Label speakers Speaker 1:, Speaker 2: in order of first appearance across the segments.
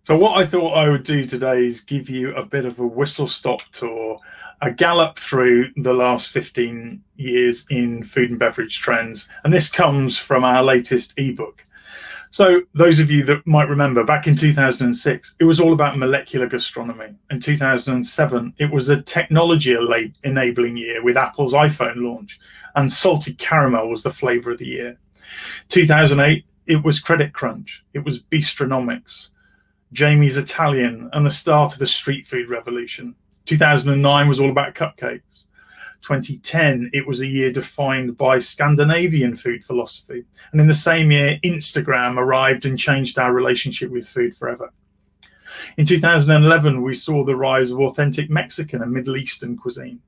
Speaker 1: So what I thought I would do today is give you a bit of a whistle-stop tour, a gallop through the last 15 years in food and beverage trends. And this comes from our latest ebook. So those of you that might remember, back in 2006, it was all about molecular gastronomy. In 2007, it was a technology enabling year with Apple's iPhone launch, and salted caramel was the flavor of the year. 2008, it was credit crunch. It was bistronomics, Jamie's Italian, and the start of the street food revolution. 2009 was all about cupcakes. 2010, it was a year defined by Scandinavian food philosophy. And in the same year, Instagram arrived and changed our relationship with food forever. In 2011, we saw the rise of authentic Mexican and Middle Eastern cuisine,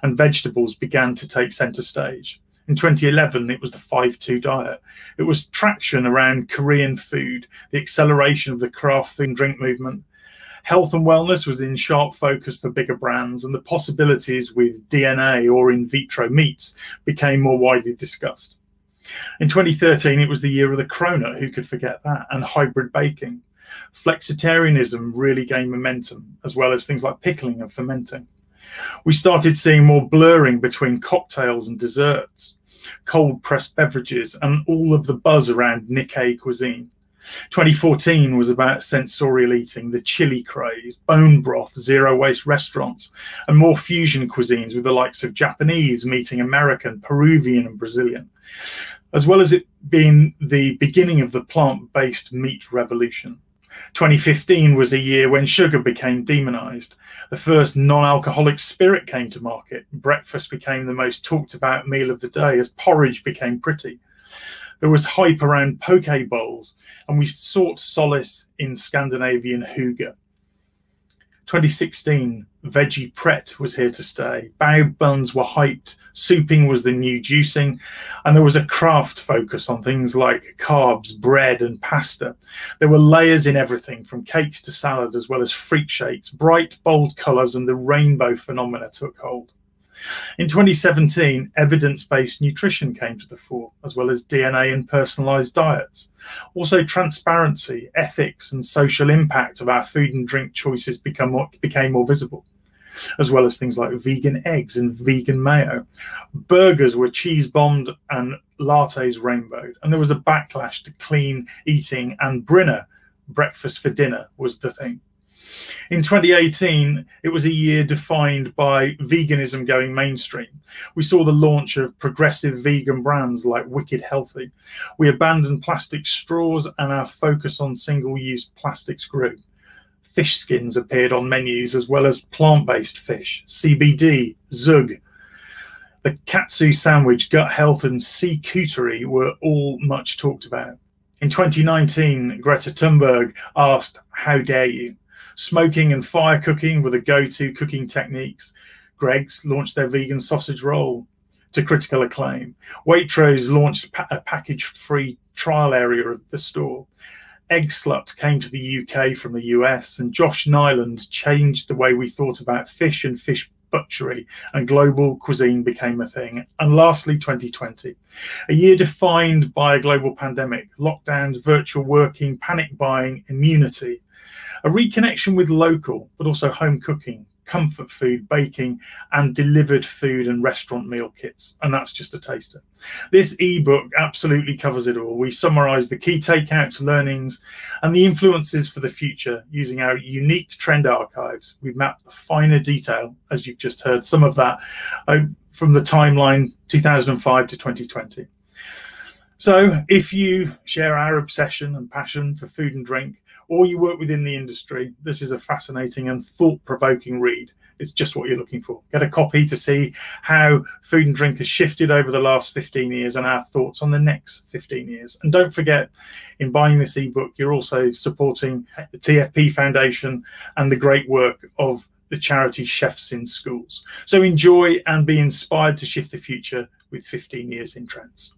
Speaker 1: and vegetables began to take center stage. In 2011, it was the 5-2 diet. It was traction around Korean food, the acceleration of the craft food and drink movement. Health and wellness was in sharp focus for bigger brands, and the possibilities with DNA or in vitro meats became more widely discussed. In 2013, it was the year of the cronut, who could forget that, and hybrid baking. Flexitarianism really gained momentum, as well as things like pickling and fermenting. We started seeing more blurring between cocktails and desserts, cold pressed beverages, and all of the buzz around Nikkei cuisine. 2014 was about sensorial eating, the chili craze, bone broth, zero waste restaurants, and more fusion cuisines with the likes of Japanese meeting American, Peruvian, and Brazilian, as well as it being the beginning of the plant-based meat revolution. 2015 was a year when sugar became demonized. The first non-alcoholic spirit came to market. Breakfast became the most talked about meal of the day as porridge became pretty. There was hype around poke bowls, and we sought solace in Scandinavian hygge. 2016, veggie pret was here to stay. Bao buns were hyped, souping was the new juicing, and there was a craft focus on things like carbs, bread, and pasta. There were layers in everything, from cakes to salad, as well as freak shakes. Bright, bold colours and the rainbow phenomena took hold. In 2017, evidence-based nutrition came to the fore, as well as DNA and personalised diets. Also, transparency, ethics, and social impact of our food and drink choices became more visible, as well as things like vegan eggs and vegan mayo. Burgers were cheese-bombed and lattes rainbowed, and there was a backlash to clean eating, and Brinner, breakfast for dinner, was the thing. In 2018, it was a year defined by veganism going mainstream. We saw the launch of progressive vegan brands like Wicked Healthy. We abandoned plastic straws, and our focus on single-use plastics grew. Fish skins appeared on menus, as well as plant-based fish, CBD, Zug. The katsu sandwich, gut health, and sea cootery were all much talked about. In 2019, Greta Thunberg asked, "How dare you?" Smoking and fire cooking were the go-to cooking techniques. Greggs launched their vegan sausage roll to critical acclaim. Waitrose launched a package-free trial area of the store. Egg Slut came to the UK from the US, and Josh Nyland changed the way we thought about fish and fish butchery, and global cuisine became a thing. And lastly, 2020, a year defined by a global pandemic, lockdowns, virtual working, panic buying, immunity, a reconnection with local, but also home cooking, comfort food, baking, and delivered food and restaurant meal kits. And that's just a taster. This ebook absolutely covers it all. We summarize the key takeouts, learnings, and the influences for the future using our unique trend archives. We've mapped the finer detail, as you've just heard, some of that from the timeline 2005 to 2020. So if you share our obsession and passion for food and drink, or you work within the industry, this is a fascinating and thought-provoking read. It's just what you're looking for. Get a copy to see how food and drink has shifted over the last 15 years and our thoughts on the next 15 years. And don't forget, in buying this ebook, you're also supporting the TFP Foundation and the great work of the charity Chefs in Schools. So enjoy and be inspired to shift the future with 15 years in trends.